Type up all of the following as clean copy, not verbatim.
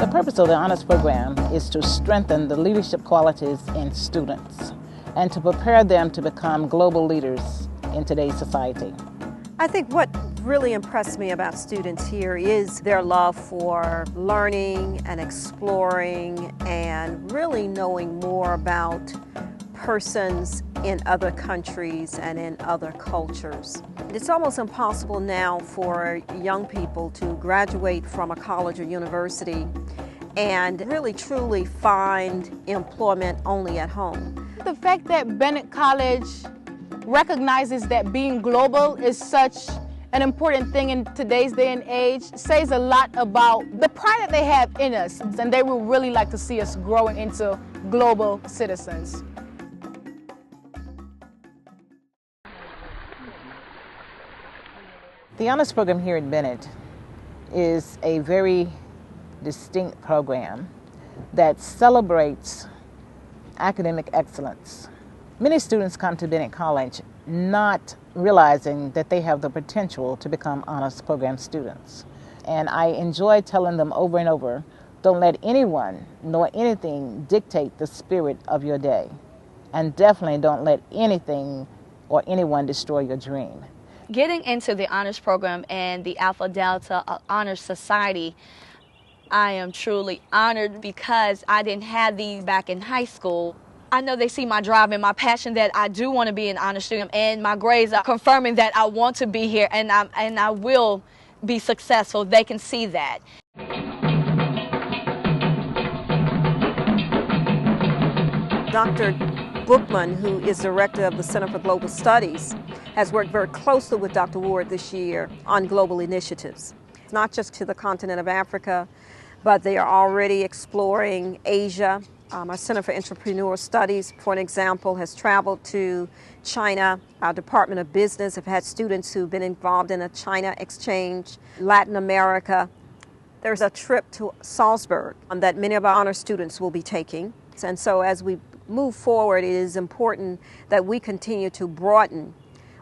The purpose of the honors program is to strengthen the leadership qualities in students and to prepare them to become global leaders in today's society. I think what really impressed me about students here is their love for learning and exploring and really knowing more about persons in other countries and in other cultures. It's almost impossible now for young people to graduate from a college or university and really truly find employment only at home. The fact that Bennett College recognizes that being global is such an important thing in today's day and age says a lot about the pride that they have in us, and they would really like to see us growing into global citizens. The honors program here at Bennett is a very distinct program that celebrates academic excellence. Many students come to Bennett College not realizing that they have the potential to become honors program students. And I enjoy telling them over and over, don't let anyone nor anything dictate the spirit of your day. And definitely don't let anything or anyone destroy your dream. Getting into the honors program and the Alpha Delta Honors Society, I am truly honored because I didn't have these back in high school. I know they see my drive and my passion that I do want to be an honors student, and my grades are confirming that I want to be here and I will be successful. They can see that. Dr. Bookman, who is director of the Center for Global Studies, has worked very closely with Dr. Ward this year on global initiatives. Not just to the continent of Africa, but they are already exploring Asia. Our Center for Entrepreneurial Studies, for an example, has traveled to China. Our Department of Business have had students who've been involved in a China exchange. Latin America. There's a trip to Salzburg that many of our honor students will be taking. And so as we move forward, it is important that we continue to broaden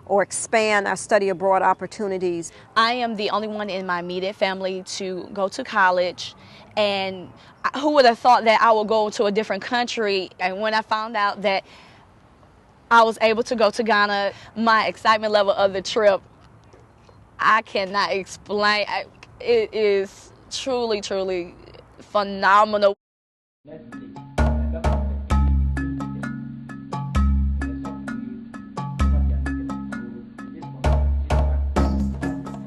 or expand our study abroad opportunities. I am the only one in my immediate family to go to college, and who would have thought that I would go to a different country? And when I found out that I was able to go to Ghana, my excitement level of the trip, I cannot explain. It is truly, truly phenomenal.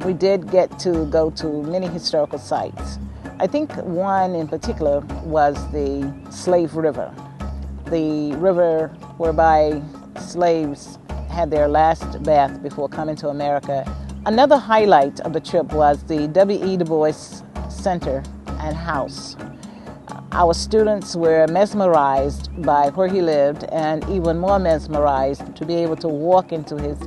We did get to go to many historical sites. I think one in particular was the Slave River, the river whereby slaves had their last bath before coming to America. Another highlight of the trip was the W.E. Du Bois Center and House. Our students were mesmerized by where he lived, and even more mesmerized to be able to walk into his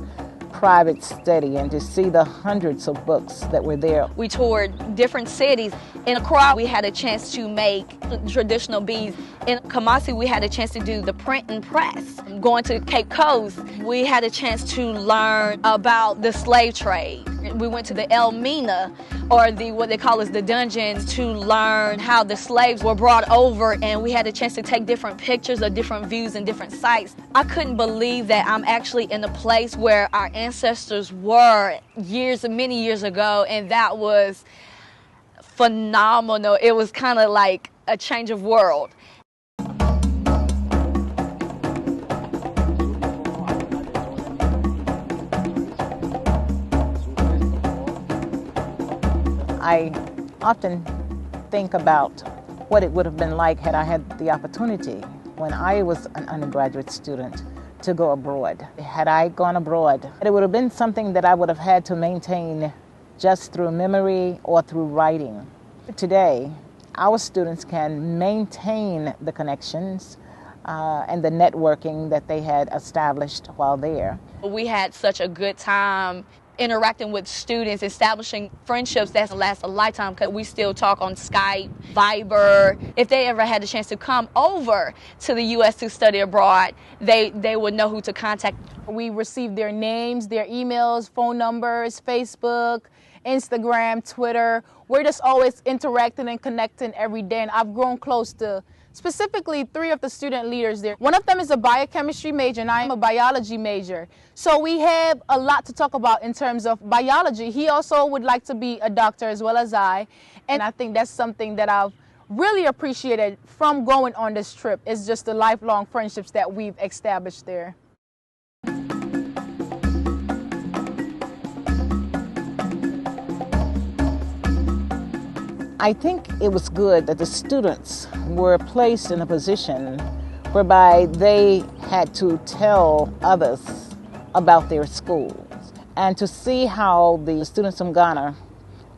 private study and to see the hundreds of books that were there. We toured different cities. In Accra, we had a chance to make traditional beads. In Kumasi, we had a chance to do the print and press. Going to Cape Coast, we had a chance to learn about the slave trade. We went to the Elmina, or what they call the dungeons, to learn how the slaves were brought over, and we had a chance to take different pictures of different views and different sites. I couldn't believe that I'm actually in a place where our ancestors were many years ago, and that was phenomenal. It was kind of like a change of world. I often think about what it would have been like had I had the opportunity when I was an undergraduate student to go abroad. Had I gone abroad, it would have been something that I would have had to maintain just through memory or through writing. Today, our students can maintain the connections and the networking that they had established while there. We had such a good time interacting with students, establishing friendships that last a lifetime, because we still talk on Skype, Viber. If they ever had the chance to come over to the U.S. to study abroad, they would know who to contact. We receive their names, their emails, phone numbers, Facebook, Instagram, Twitter. We're just always interacting and connecting every day, and I've grown close to specifically 3 of the student leaders there. One of them is a biochemistry major, and I'm a biology major. So we have a lot to talk about in terms of biology. He also would like to be a doctor as well as I, and I think that's something that I've really appreciated from going on this trip, is just the lifelong friendships that we've established there. I think it was good that the students were placed in a position whereby they had to tell others about their schools. And to see how the students from Ghana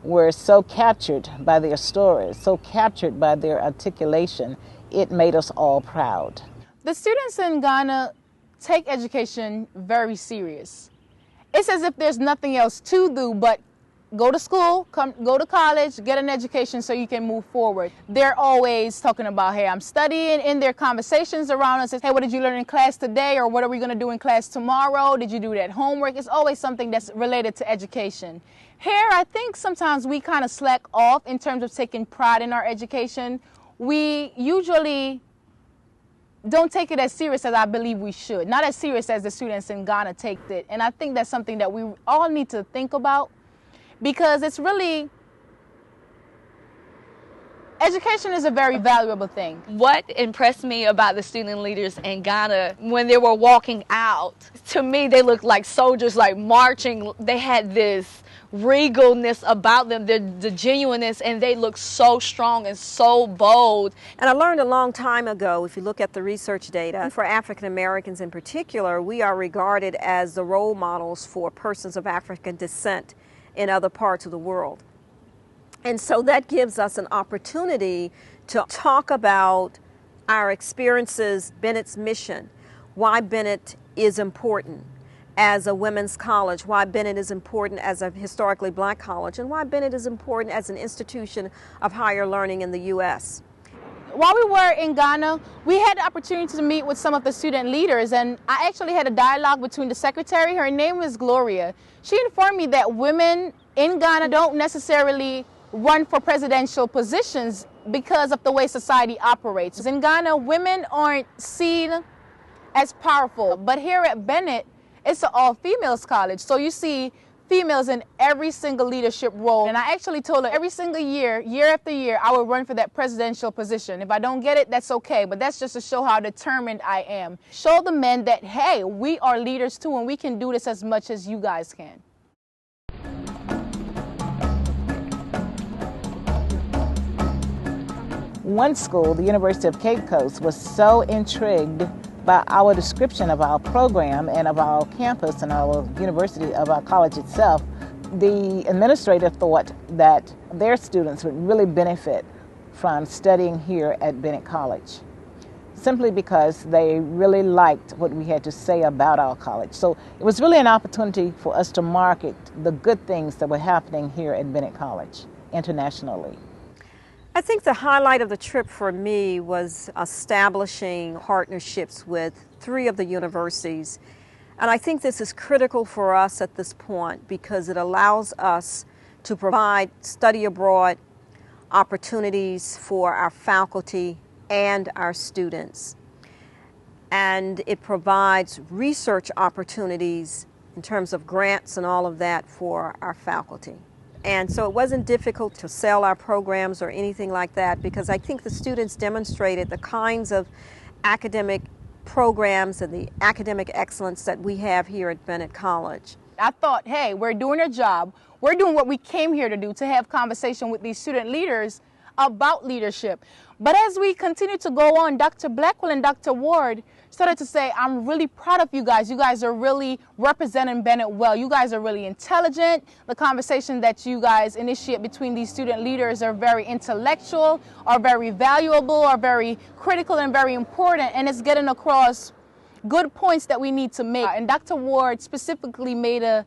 were so captured by their stories, so captured by their articulation, it made us all proud. The students in Ghana take education very serious. It's as if there's nothing else to do but go to school, go to college, get an education so you can move forward. They're always talking about, hey, I'm studying. In their conversations around us, hey, what did you learn in class today? Or what are we going to do in class tomorrow? Did you do that homework? It's always something that's related to education. Here, I think sometimes we kind of slack off in terms of taking pride in our education. We usually don't take it as serious as I believe we should. Not as serious as the students in Ghana take it. And I think that's something that we all need to think about, because it's really, education is a very valuable thing. What impressed me about the student leaders in Ghana, when they were walking out, to me they looked like soldiers, like marching. They had this regalness about them, the genuineness, and they looked so strong and so bold. And I learned a long time ago, if you look at the research data, for African Americans in particular, we are regarded as the role models for persons of African descent in other parts of the world. And so that gives us an opportunity to talk about our experiences, Bennett's mission, why Bennett is important as a women's college, why Bennett is important as a historically black college, and why Bennett is important as an institution of higher learning in the U.S. While we were in Ghana, we had the opportunity to meet with some of the student leaders, and I actually had a dialogue between the secretary. Her name is Gloria. She informed me that women in Ghana don't necessarily run for presidential positions because of the way society operates. In Ghana, women aren't seen as powerful, but here at Bennett, it's an all-females college, so you see females in every single leadership role. And I actually told her every single year, year after year, I would run for that presidential position. If I don't get it, that's okay, but that's just to show how determined I am. Show the men that, hey, we are leaders too, and we can do this as much as you guys can. One school, the University of Cape Coast, was so intrigued by our description of our program and of our campus and our university, of our college itself. The administrator thought that their students would really benefit from studying here at Bennett College, simply because they really liked what we had to say about our college. So it was really an opportunity for us to market the good things that were happening here at Bennett College internationally. I think the highlight of the trip for me was establishing partnerships with 3 of the universities. And I think this is critical for us at this point because it allows us to provide study abroad opportunities for our faculty and our students. And it provides research opportunities in terms of grants and all of that for our faculty. And so it wasn't difficult to sell our programs or anything like that because I think the students demonstrated the kinds of academic programs and the academic excellence that we have here at Bennett College. I thought, hey, we're doing a job. We're doing what we came here to do, to have conversation with these student leaders about leadership. But as we continue to go on, Dr. Blackwell and Dr. Ward started to say, I'm really proud of you guys. You guys are really representing Bennett well. You guys are really intelligent. The conversation that you guys initiate between these student leaders are very intellectual, are very valuable, are very critical and very important, and it's getting across good points that we need to make. And Dr. Ward specifically made a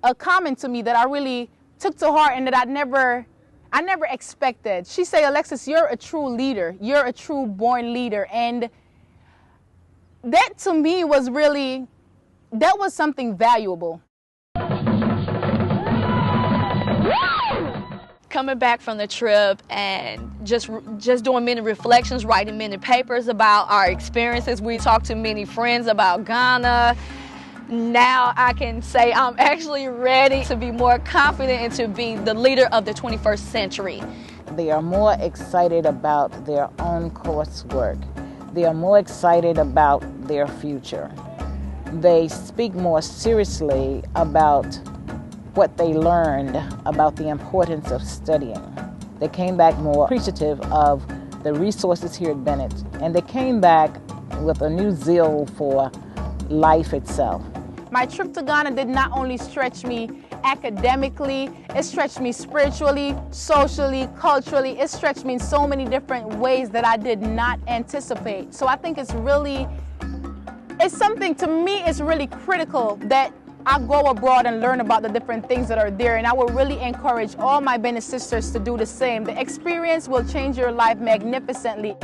a comment to me that I really took to heart and that I never expected. She said, "Alexis, you're a true leader. You're a true born leader." And that to me was really, that was something valuable. Coming back from the trip and just doing many reflections, writing many papers about our experiences. We talked to many friends about Ghana. Now I can say I'm actually ready to be more confident and to be the leader of the 21st century. They are more excited about their own coursework. They are more excited about their future. They speak more seriously about what they learned about the importance of studying. They came back more appreciative of the resources here at Bennett, and they came back with a new zeal for life itself. My trip to Ghana did not only stretch me academically, it stretched me spiritually, socially, culturally. It stretched me in so many different ways that I did not anticipate. So I think it's something, to me, it's really critical that I go abroad and learn about the different things that are there, and I would really encourage all my Bennett sisters to do the same. The experience will change your life magnificently.